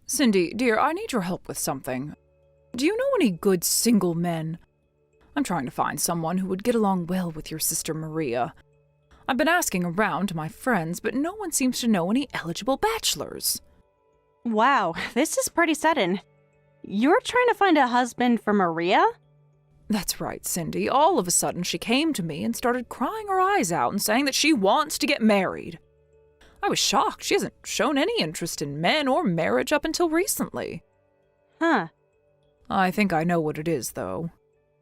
Cindy, dear, I need your help with something. Do you know any good single men? I'm trying to find someone who would get along well with your sister Maria. I've been asking around to my friends, but no one seems to know any eligible bachelors. Wow, this is pretty sudden. You're trying to find a husband for Maria? That's right, Cindy. All of a sudden, she came to me and started crying her eyes out and saying that she wants to get married. I was shocked. She hasn't shown any interest in men or marriage up until recently. Huh. I think I know what it is, though.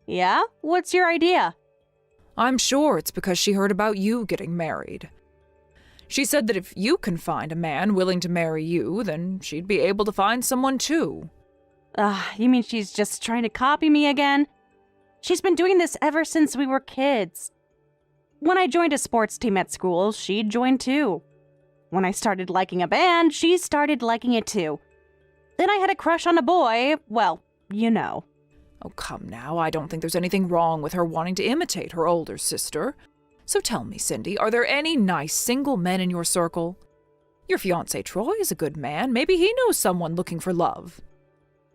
Yeah? What's your idea? I'm sure it's because she heard about you getting married. She said that if you can find a man willing to marry you, then she'd be able to find someone too. You mean she's just trying to copy me again? She's been doing this ever since we were kids. When I joined a sports team at school, she joined too. When I started liking a band, she started liking it too. Then I had a crush on a boy, well, you know. Oh, come now, I don't think there's anything wrong with her wanting to imitate her older sister. So tell me, Cindy, are there any nice single men in your circle? Your fiancé Troy is a good man. Maybe he knows someone looking for love.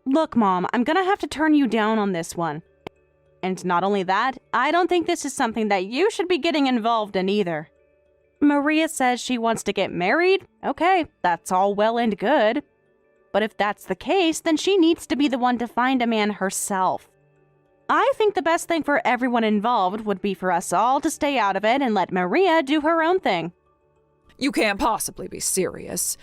Look, Mom, I'm gonna have to turn you down on this one. And not only that, I don't think this is something that you should be getting involved in either. Maria says she wants to get married. Okay, that's all well and good. But if that's the case, then she needs to be the one to find a man herself. I think the best thing for everyone involved would be for us all to stay out of it and let Maria do her own thing. You can't possibly be serious.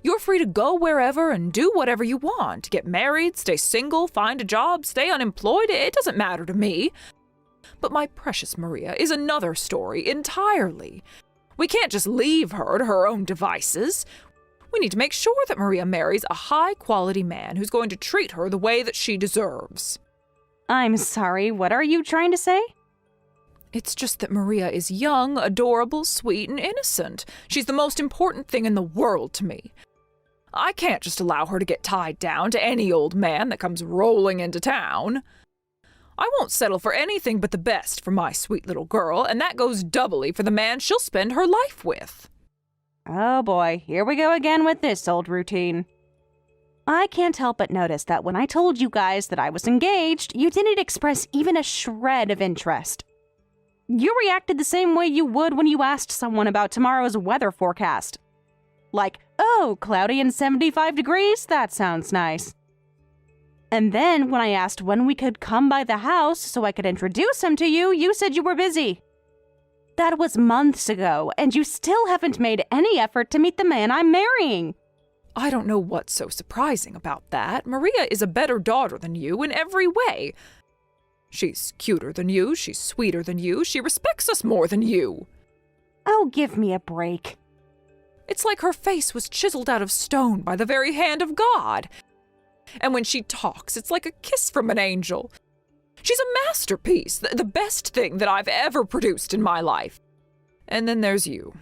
You're free to go wherever and do whatever you want. Get married, stay single, find a job, stay unemployed. It doesn't matter to me. But my precious Maria is another story entirely. We can't just leave her to her own devices. We need to make sure that Maria marries a high-quality man who's going to treat her the way that she deserves. I'm sorry, what are you trying to say? It's just that Maria is young, adorable, sweet, and innocent. She's the most important thing in the world to me. I can't just allow her to get tied down to any old man that comes rolling into town. I won't settle for anything but the best for my sweet little girl, and that goes doubly for the man she'll spend her life with. Oh boy, here we go again with this old routine. I can't help but notice that when I told you guys that I was engaged, you didn't express even a shred of interest. You reacted the same way you would when you asked someone about tomorrow's weather forecast. Like, oh, cloudy and 75 degrees? That sounds nice. And then when I asked when we could come by the house so I could introduce him to you, you said you were busy. That was months ago, and you still haven't made any effort to meet the man I'm marrying. I don't know what's so surprising about that. Maria is a better daughter than you in every way. She's cuter than you, she's sweeter than you, she respects us more than you. Oh, give me a break. It's like her face was chiseled out of stone by the very hand of God. And when she talks, it's like a kiss from an angel. She's a masterpiece, the best thing that I've ever produced in my life. And then there's you.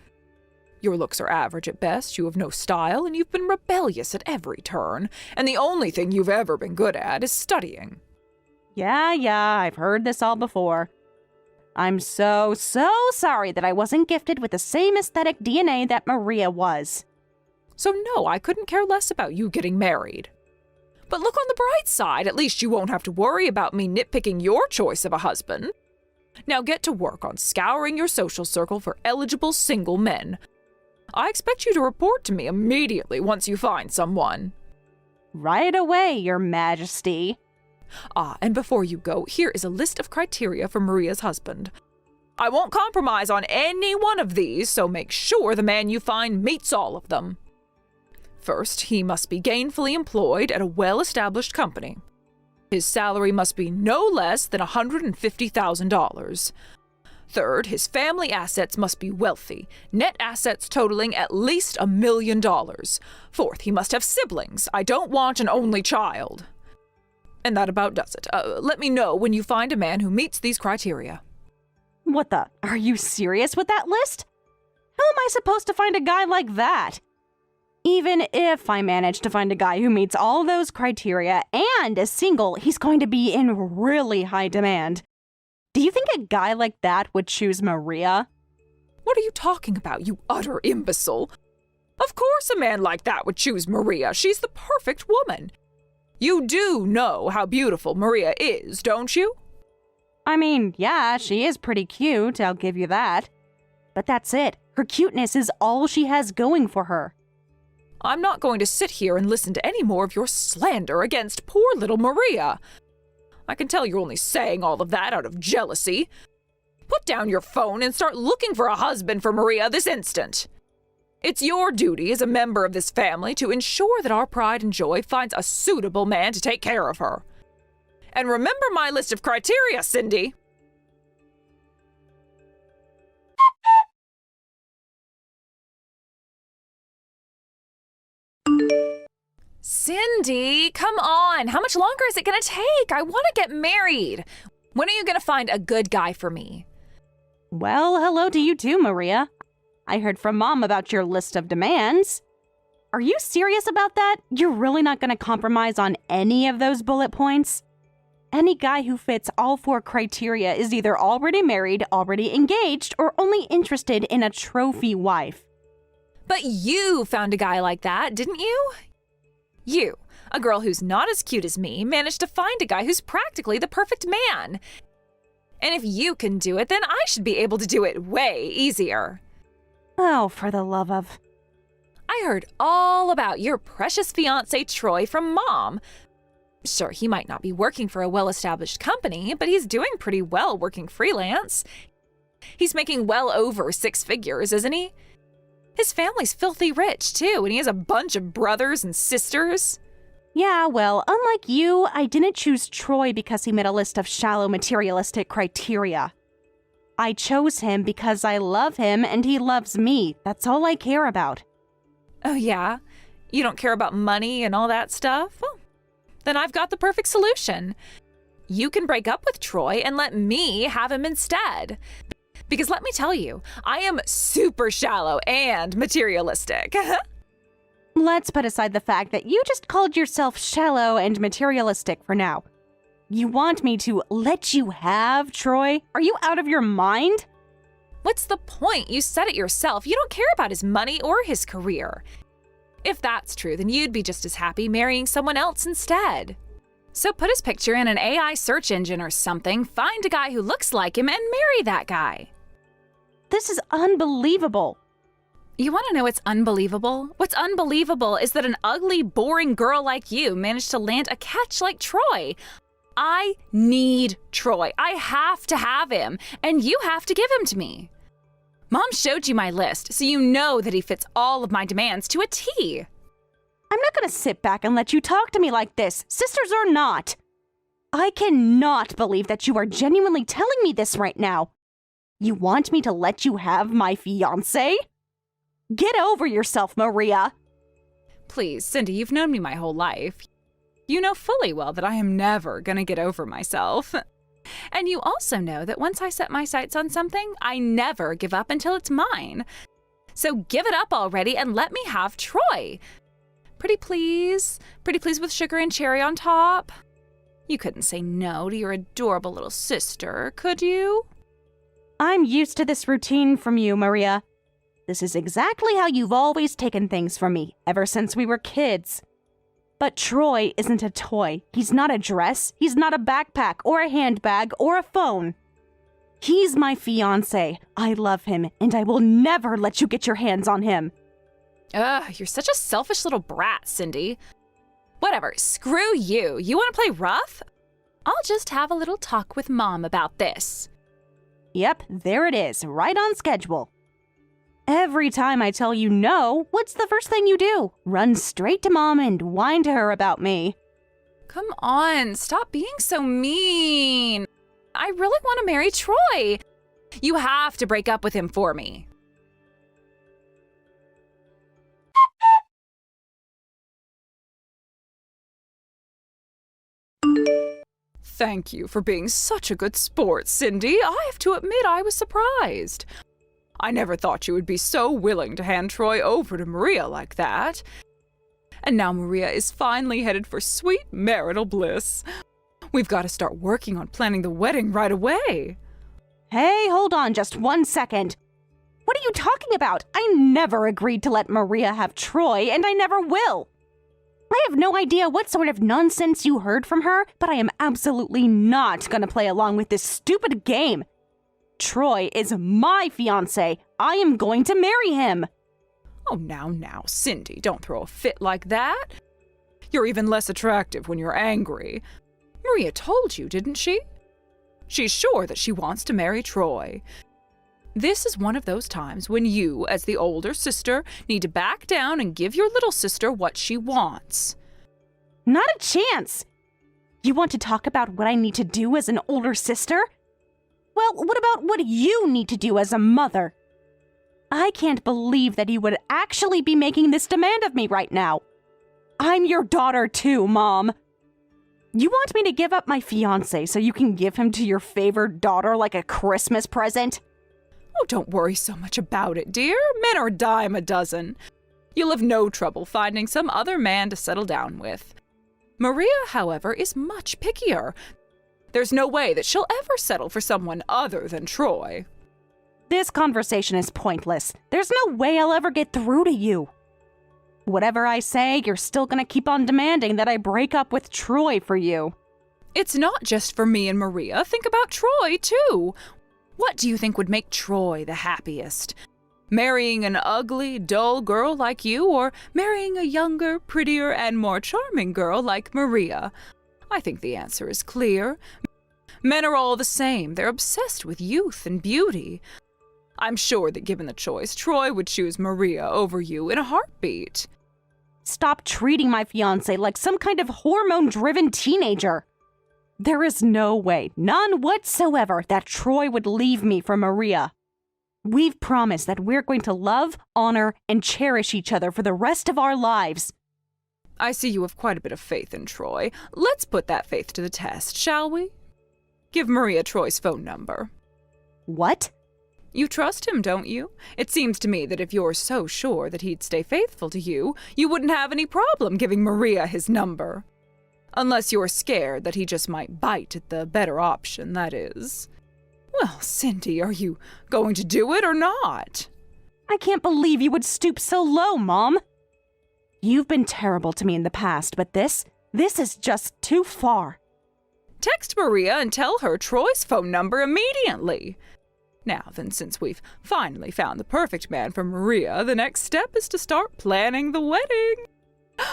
Your looks are average at best, you have no style, and you've been rebellious at every turn, and the only thing you've ever been good at is studying. Yeah, I've heard this all before. I'm so sorry that I wasn't gifted with the same aesthetic DNA that Maria was. So no, I couldn't care less about you getting married. But look on the bright side, at least you won't have to worry about me nitpicking your choice of a husband. Now get to work on scouring your social circle for eligible single men. I expect you to report to me immediately once you find someone. Right away, Your Majesty. And before you go, here is a list of criteria for Maria's husband. I won't compromise on any one of these, so make sure the man you find meets all of them. First, he must be gainfully employed at a well-established company. His salary must be no less than $150,000. Third, his family assets must be wealthy, net assets totaling at least $1 million. Fourth, he must have siblings. I don't want an only child. And that about does it. Let me know when you find a man who meets these criteria. What the? Are you serious with that list? How am I supposed to find a guy like that? Even if I manage to find a guy who meets all those criteria and is single, he's going to be in really high demand. Do you think a guy like that would choose Maria? What are you talking about, you utter imbecile? Of course a man like that would choose Maria. She's the perfect woman. You do know how beautiful Maria is, don't you? I mean, yeah, she is pretty cute, I'll give you that. But that's it. Her cuteness is all she has going for her. I'm not going to sit here and listen to any more of your slander against poor little Maria. I can tell you're only saying all of that out of jealousy. Put down your phone and start looking for a husband for Maria this instant. It's your duty as a member of this family to ensure that our pride and joy finds a suitable man to take care of her. And remember my list of criteria, Cindy. Cindy, come on. How much longer is it going to take? I want to get married. When are you going to find a good guy for me? Well, hello to you too, Maria. I heard from Mom about your list of demands. Are you serious about that? You're really not going to compromise on any of those bullet points? Any guy who fits all 4 criteria is either already married, already engaged, or only interested in a trophy wife. But you found a guy like that, didn't you? You, a girl who's not as cute as me, managed to find a guy who's practically the perfect man. And if you can do it, then I should be able to do it way easier. Oh, for the love of... I heard all about your precious fiancé Troy from Mom. Sure, he might not be working for a well-established company, but he's doing pretty well working freelance. He's making well over 6 figures, isn't he? His family's filthy rich, too, and he has a bunch of brothers and sisters. Yeah, well, unlike you, I didn't choose Troy because he met a list of shallow materialistic criteria. I chose him because I love him and he loves me. That's all I care about. Oh, yeah? You don't care about money and all that stuff? Well, then I've got the perfect solution. You can break up with Troy and let me have him instead. Because let me tell you, I am super shallow and materialistic. Let's put aside the fact that you just called yourself shallow and materialistic for now. You want me to let you have Troy? Are you out of your mind? What's the point? You said it yourself. You don't care about his money or his career. If that's true, then you'd be just as happy marrying someone else instead. So put his picture in an AI search engine or something, find a guy who looks like him, and marry that guy. This is unbelievable. You want to know what's unbelievable? What's unbelievable is that an ugly, boring girl like you managed to land a catch like Troy. I need Troy. I have to have him, and you have to give him to me. Mom showed you my list, so you know that he fits all of my demands to a T. I'm not going to sit back and let you talk to me like this, sisters or not. I cannot believe that you are genuinely telling me this right now. You want me to let you have my fiancé? Get over yourself, Maria. Please, Cindy, you've known me my whole life. You know fully well that I am never going to get over myself. And you also know that once I set my sights on something, I never give up until it's mine. So give it up already and let me have Troy. Pretty please? Pretty please with sugar and cherry on top? You couldn't say no to your adorable little sister, could you? I'm used to this routine from you, Maria. This is exactly how you've always taken things from me, ever since we were kids. But Troy isn't a toy. He's not a dress. He's not a backpack or a handbag or a phone. He's my fiancé. I love him, and I will never let you get your hands on him. Ugh, you're such a selfish little brat, Cindy. Whatever, screw you. You want to play rough? I'll just have a little talk with Mom about this. Yep, there it is, right on schedule. Every time I tell you no, what's the first thing you do? Run straight to Mom and whine to her about me. Come on, stop being so mean. I really want to marry Troy. You have to break up with him for me. Thank you for being such a good sport, Cindy. I have to admit I was surprised. I never thought you would be so willing to hand Troy over to Maria like that. And now Maria is finally headed for sweet marital bliss. We've got to start working on planning the wedding right away. Hey, hold on just 1 second. What are you talking about? I never agreed to let Maria have Troy, and I never will. I have no idea what sort of nonsense you heard from her, but I am absolutely not gonna play along with this stupid game. Troy is my fiancé. I am going to marry him. Oh, now, Cindy, don't throw a fit like that. You're even less attractive when you're angry. Maria told you, didn't she? She's sure that she wants to marry Troy. This is one of those times when you, as the older sister, need to back down and give your little sister what she wants. Not a chance. You want to talk about what I need to do as an older sister? Well, what about what you need to do as a mother? I can't believe that you would actually be making this demand of me right now. I'm your daughter too, Mom. You want me to give up my fiancé so you can give him to your favored daughter like a Christmas present? Oh, don't worry so much about it, dear. Men are a dime a dozen. You'll have no trouble finding some other man to settle down with. Maria, however, is much pickier. There's no way that she'll ever settle for someone other than Troy. This conversation is pointless. There's no way I'll ever get through to you. Whatever I say, you're still gonna keep on demanding that I break up with Troy for you. It's not just for me and Maria. Think about Troy, too. What do you think would make Troy the happiest? Marrying an ugly, dull girl like you, or marrying a younger, prettier, and more charming girl like Maria? I think the answer is clear. Men are all the same. They're obsessed with youth and beauty. I'm sure that given the choice, Troy would choose Maria over you in a heartbeat. Stop treating my fiancé like some kind of hormone-driven teenager. There is no way, none whatsoever, that Troy would leave me for Maria. We've promised that we're going to love, honor, and cherish each other for the rest of our lives. I see you have quite a bit of faith in Troy. Let's put that faith to the test, shall we? Give Maria Troy's phone number. What? You trust him, don't you? It seems to me that if you're so sure that he'd stay faithful to you, you wouldn't have any problem giving Maria his number. Unless you're scared that he just might bite at the better option, that is. Well, Cindy, are you going to do it or not? I can't believe you would stoop so low, Mom. You've been terrible to me in the past, but this is just too far. Text Maria and tell her Troy's phone number immediately. Now then, since we've finally found the perfect man for Maria, the next step is to start planning the wedding.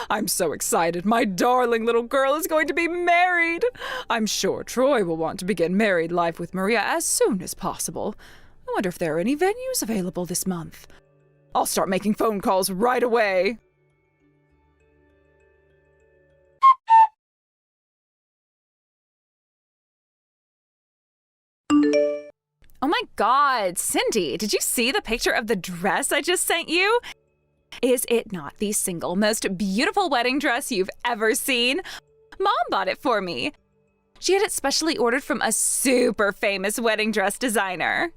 I'm so excited. My darling little girl is going to be married. I'm sure Troy will want to begin married life with Maria as soon as possible. I wonder if there are any venues available this month. I'll start making phone calls right away. Oh my God, Cindy, did you see the picture of the dress I just sent you? Is it not the single most beautiful wedding dress you've ever seen? Mom bought it for me. She had it specially ordered from a super famous wedding dress designer.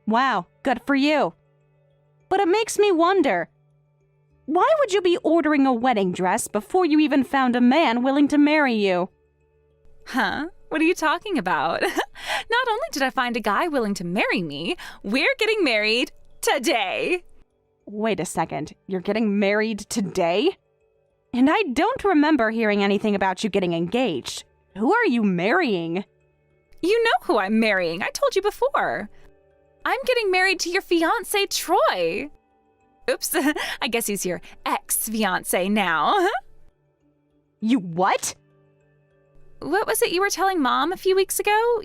Wow, good for you. But it makes me wonder, why would you be ordering a wedding dress before you even found a man willing to marry you? Huh? What are you talking about? Not only did I find a guy willing to marry me, we're getting married today. Wait a second, you're getting married today? And I don't remember hearing anything about you getting engaged. Who are you marrying? You know who I'm marrying. I told you before. I'm getting married to your fiancé, Troy. Oops, I guess he's your ex-fiancé now. You what? What was it you were telling Mom a few weeks ago?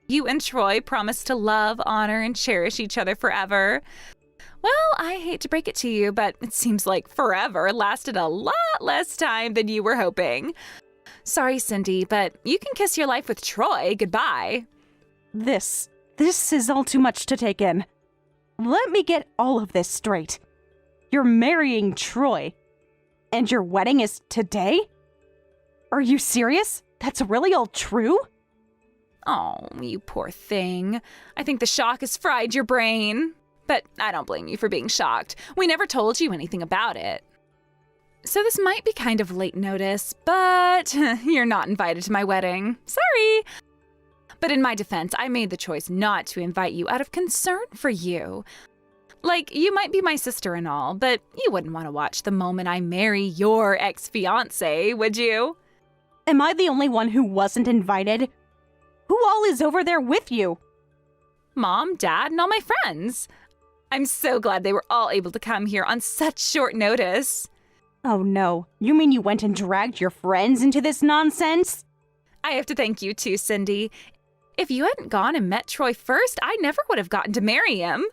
You and Troy promised to love, honor, and cherish each other forever. Well, I hate to break it to you, but it seems like forever lasted a lot less time than you were hoping. Sorry, Cindy, but you can kiss your life with Troy goodbye. This is all too much to take in. Let me get all of this straight. You're marrying Troy, and your wedding is today? Are you serious? That's really all true? Oh, you poor thing. I think the shock has fried your brain. But I don't blame you for being shocked. We never told you anything about it. So this might be kind of late notice, but you're not invited to my wedding. Sorry. But in my defense, I made the choice not to invite you out of concern for you. Like, you might be my sister and all, but you wouldn't want to watch the moment I marry your ex-fiancé, would you? Am I the only one who wasn't invited? Who all is over there with you? Mom, Dad, and all my friends. I'm so glad they were all able to come here on such short notice. Oh no, you mean you went and dragged your friends into this nonsense? I have to thank you too, Cindy. If you hadn't gone and met Troy first, I never would have gotten to marry him.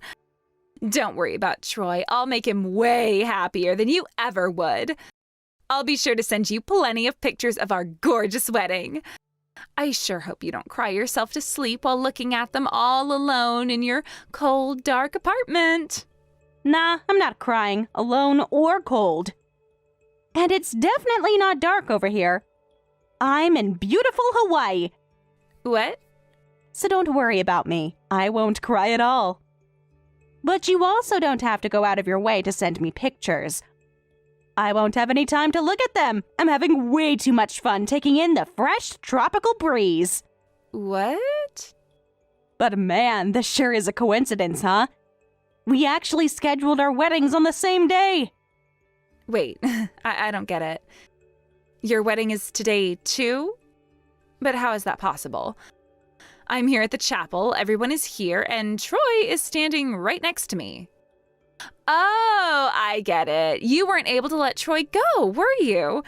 Don't worry about Troy. I'll make him way happier than you ever would. I'll be sure to send you plenty of pictures of our gorgeous wedding. I sure hope you don't cry yourself to sleep while looking at them all alone in your cold, dark apartment. Nah, I'm not crying, alone or cold. And it's definitely not dark over here. I'm in beautiful Hawaii. What? So don't worry about me. I won't cry at all. But you also don't have to go out of your way to send me pictures. I won't have any time to look at them. I'm having way too much fun taking in the fresh tropical breeze. What? But man, this sure is a coincidence, huh? We actually scheduled our weddings on the same day. Wait, I don't get it. Your wedding is today too? But how is that possible? I'm here at the chapel, everyone is here, and Troy is standing right next to me. Oh, I get it. You weren't able to let Troy go, were you?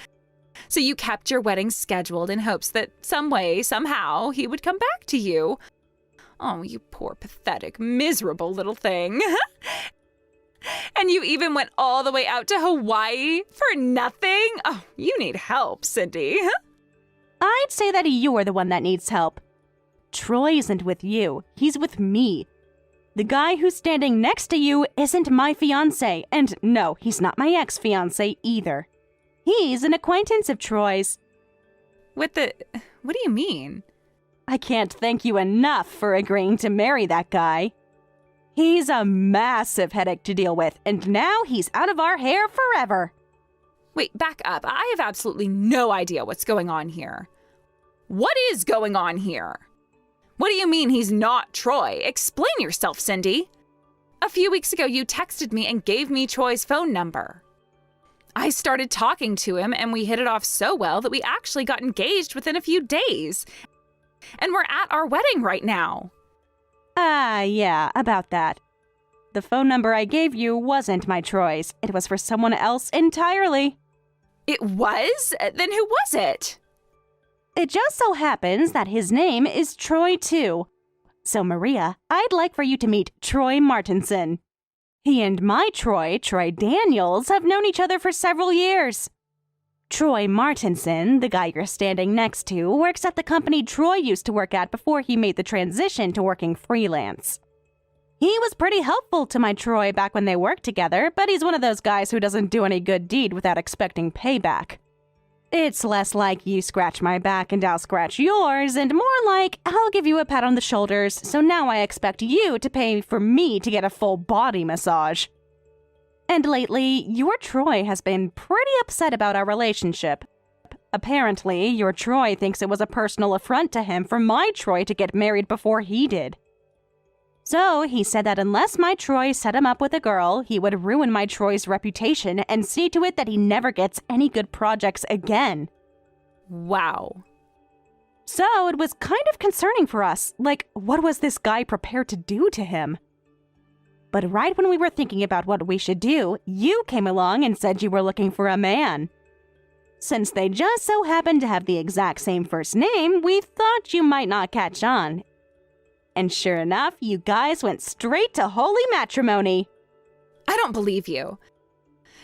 So you kept your wedding scheduled in hopes that some way, somehow, he would come back to you. Oh, you poor, pathetic, miserable little thing. And you even went all the way out to Hawaii for nothing? Oh, you need help, Cindy. I'd say that you're the one that needs help. Troy isn't with you, he's with me. The guy who's standing next to you isn't my fiancé, and no, he's not my ex-fiancé either. He's an acquaintance of Troy's. What do you mean? I can't thank you enough for agreeing to marry that guy. He's a massive headache to deal with, and now he's out of our hair forever. Wait, back up. I have absolutely no idea what's going on here. What is going on here? What do you mean he's not Troy? Explain yourself, Cindy. A few weeks ago, you texted me and gave me Troy's phone number. I started talking to him, and we hit it off so well that we actually got engaged within a few days. And we're at our wedding right now. Yeah, about that. The phone number I gave you wasn't my Troy's. It was for someone else entirely. It was? Then who was it? It just so happens that his name is Troy, too. So, Maria, I'd like for you to meet Troy Martinson. He and my Troy Daniels, have known each other for several years. Troy Martinson, the guy you're standing next to, works at the company Troy used to work at before he made the transition to working freelance. He was pretty helpful to my Troy back when they worked together, but he's one of those guys who doesn't do any good deed without expecting payback. It's less like you scratch my back and I'll scratch yours, and more like I'll give you a pat on the shoulders, so now I expect you to pay for me to get a full body massage. And lately, your Troy has been pretty upset about our relationship. Apparently, your Troy thinks it was a personal affront to him for my Troy to get married before he did. So, he said that unless my Troy set him up with a girl, he would ruin my Troy's reputation and see to it that he never gets any good projects again. Wow. So, it was kind of concerning for us. Like, what was this guy prepared to do to him? But right when we were thinking about what we should do, you came along and said you were looking for a man. Since they just so happened to have the exact same first name, we thought you might not catch on. And sure enough, you guys went straight to holy matrimony. I don't believe you.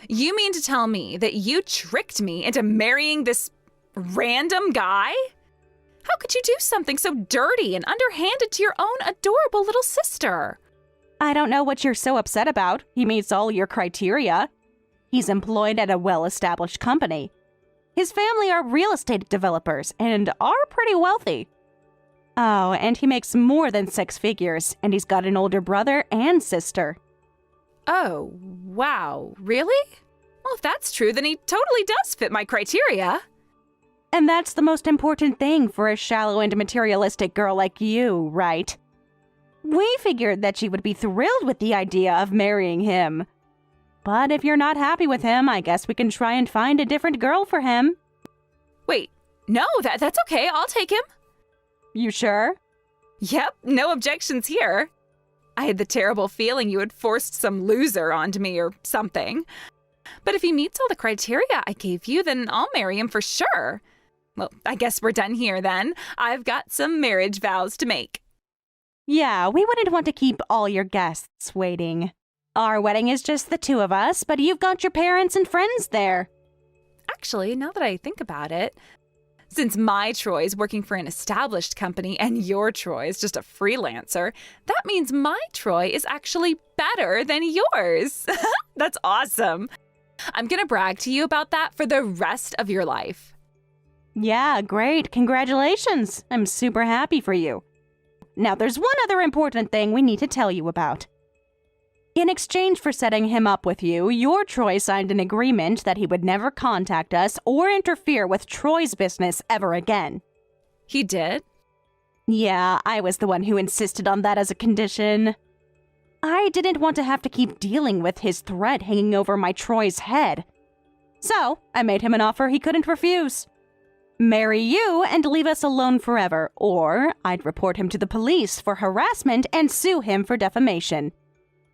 You mean to tell me that you tricked me into marrying this random guy? How could you do something so dirty and underhanded to your own adorable little sister? I don't know what you're so upset about. He meets all your criteria. He's employed at a well-established company. His family are real estate developers and are pretty wealthy. Oh, and he makes more than 6 figures, and he's got an older brother and sister. Oh, wow. Really? Well, if that's true, then he totally does fit my criteria. And that's the most important thing for a shallow and materialistic girl like you, right? We figured that you would be thrilled with the idea of marrying him. But if you're not happy with him, I guess we can try and find a different girl for him. Wait, no, that's okay. I'll take him. You sure? Yep, no objections here. I had the terrible feeling you had forced some loser onto me or something. But if he meets all the criteria I gave you, then I'll marry him for sure. Well, I guess we're done here then. I've got some marriage vows to make. Yeah, we wouldn't want to keep all your guests waiting. Our wedding is just the two of us, but you've got your parents and friends there. Actually, now that I think about it, since my Troy's working for an established company and your Troy is just a freelancer, that means my Troy is actually better than yours. That's awesome. I'm gonna brag to you about that for the rest of your life. Yeah, great. Congratulations. I'm super happy for you. Now, there's one other important thing we need to tell you about. In exchange for setting him up with you, your Troy signed an agreement that he would never contact us or interfere with Troy's business ever again. He did? Yeah, I was the one who insisted on that as a condition. I didn't want to have to keep dealing with his threat hanging over my Troy's head. So, I made him an offer he couldn't refuse. Marry you and leave us alone forever, or I'd report him to the police for harassment and sue him for defamation.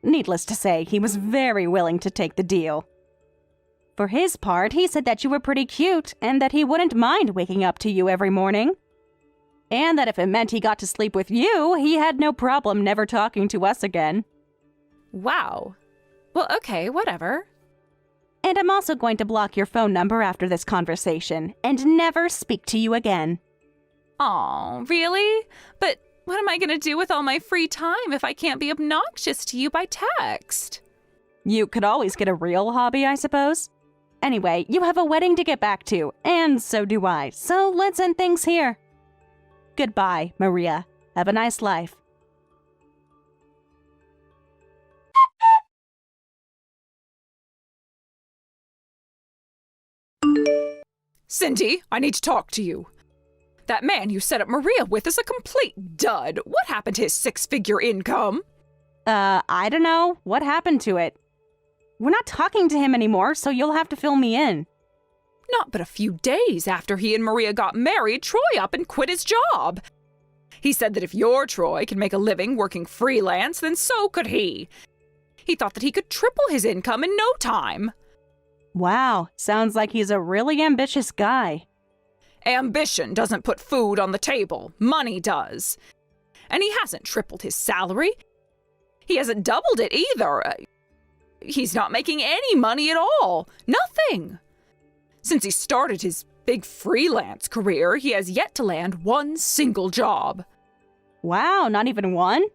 Needless to say, he was very willing to take the deal. For his part, he said that you were pretty cute and that he wouldn't mind waking up to you every morning. And that if it meant he got to sleep with you, he had no problem never talking to us again. Wow. Well, okay, whatever. And I'm also going to block your phone number after this conversation and never speak to you again. Aw, really? But what am I going to do with all my free time if I can't be obnoxious to you by text? You could always get a real hobby, I suppose. Anyway, you have a wedding to get back to, and so do I, so let's end things here. Goodbye, Maria. Have a nice life. Cindy, I need to talk to you. That man you set up Maria with is a complete dud. What happened to his six-figure income? I don't know. What happened to it? We're not talking to him anymore, so you'll have to fill me in. Not but a few days after he and Maria got married, Troy up and quit his job. He said that if your Troy could make a living working freelance, then so could he. He thought that he could triple his income in no time. Wow, sounds like he's a really ambitious guy. Ambition doesn't put food on the table. Money does. And he hasn't tripled his salary. He hasn't doubled it either. He's not making any money at all. Nothing. Since he started his big freelance career, he has yet to land one single job. Wow, not even one?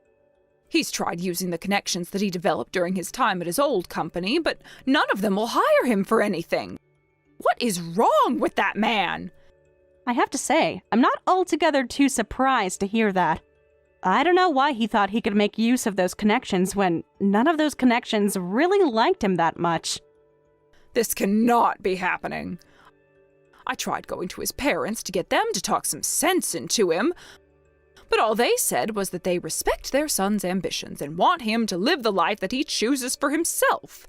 He's tried using the connections that he developed during his time at his old company, but none of them will hire him for anything. What is wrong with that man? I have to say, I'm not altogether too surprised to hear that. I don't know why he thought he could make use of those connections when none of those connections really liked him that much. This cannot be happening. I tried going to his parents to get them to talk some sense into him, but all they said was that they respect their son's ambitions and want him to live the life that he chooses for himself.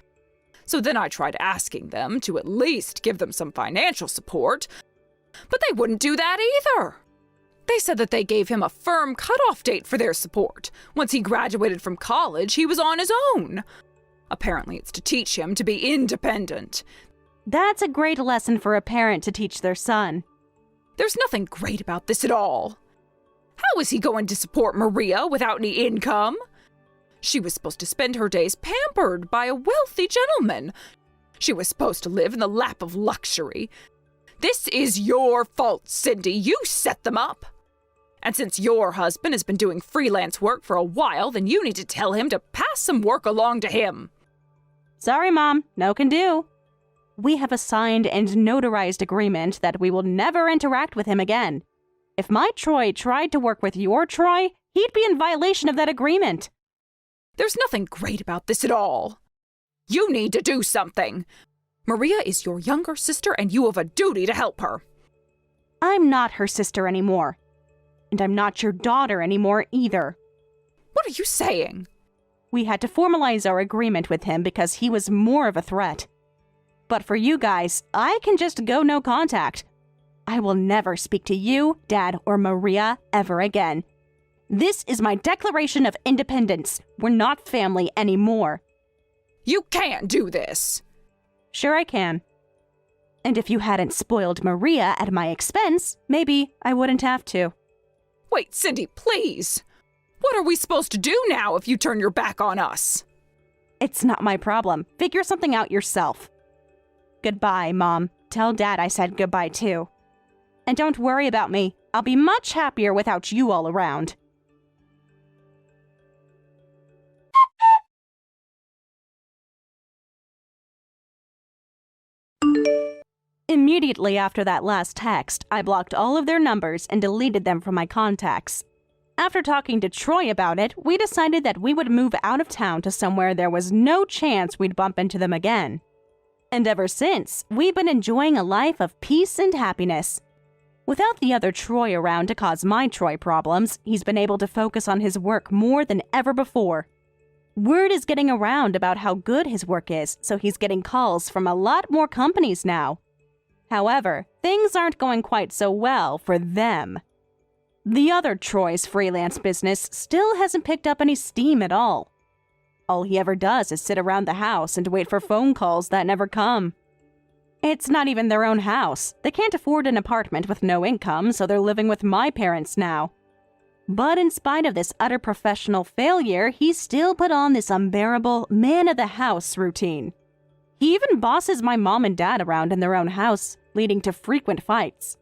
So then I tried asking them to at least give them some financial support, but they wouldn't do that either. They said that they gave him a firm cutoff date for their support. Once he graduated from college, he was on his own. Apparently it's to teach him to be independent. That's a great lesson for a parent to teach their son. There's nothing great about this at all. How is he going to support Maria without any income? She was supposed to spend her days pampered by a wealthy gentleman. She was supposed to live in the lap of luxury. This is your fault, Cindy. You set them up. And since your husband has been doing freelance work for a while, then you need to tell him to pass some work along to him. Sorry, Mom. No can do. We have a signed and notarized agreement that we will never interact with him again. If my Troy tried to work with your Troy, he'd be in violation of that agreement. There's nothing great about this at all. You need to do something. Maria is your younger sister, and you have a duty to help her. I'm not her sister anymore. And I'm not your daughter anymore either. What What are you saying? We had to formalize our agreement with him because he was more of a threat. But for you guys, I can just go no contact. I will never speak to you, Dad, or Maria ever again. This is my declaration of independence. We're not family anymore. You can't do this. Sure I can. And if you hadn't spoiled Maria at my expense, maybe I wouldn't have to. Wait, Cindy, please. What are we supposed to do now if you turn your back on us? It's not my problem. Figure something out yourself. Goodbye, Mom. Tell Dad I said goodbye too. And don't worry about me. I'll be much happier without you all around. Immediately after that last text, I blocked all of their numbers and deleted them from my contacts. After talking to Troy about it, we decided that we would move out of town to somewhere there was no chance we'd bump into them again. And ever since, we've been enjoying a life of peace and happiness. Without the other Troy around to cause my Troy problems, he's been able to focus on his work more than ever before. Word is getting around about how good his work is, so he's getting calls from a lot more companies now. However, things aren't going quite so well for them. The other Troy's freelance business still hasn't picked up any steam at all. All he ever does is sit around the house and wait for phone calls that never come. It's not even their own house. They can't afford an apartment with no income, so they're living with my parents now. But in spite of this utter professional failure, he still put on this unbearable man-of-the-house routine. He even bosses my mom and dad around in their own house, leading to frequent fights.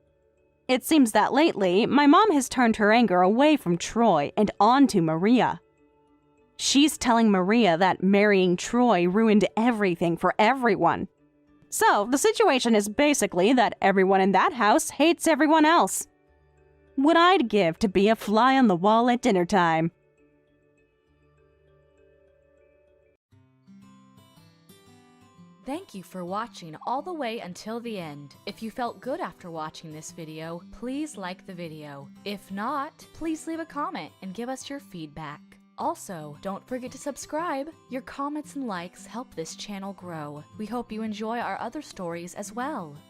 It seems that lately, my mom has turned her anger away from Troy and onto Maria. She's telling Maria that marrying Troy ruined everything for everyone. So, the situation is basically that everyone in that house hates everyone else. What I'd give to be a fly on the wall at dinner time. Thank you for watching all the way until the end. If you felt good after watching this video, please like the video. If not, please leave a comment and give us your feedback. Also, don't forget to subscribe. Your comments and likes help this channel grow. We hope you enjoy our other stories as well.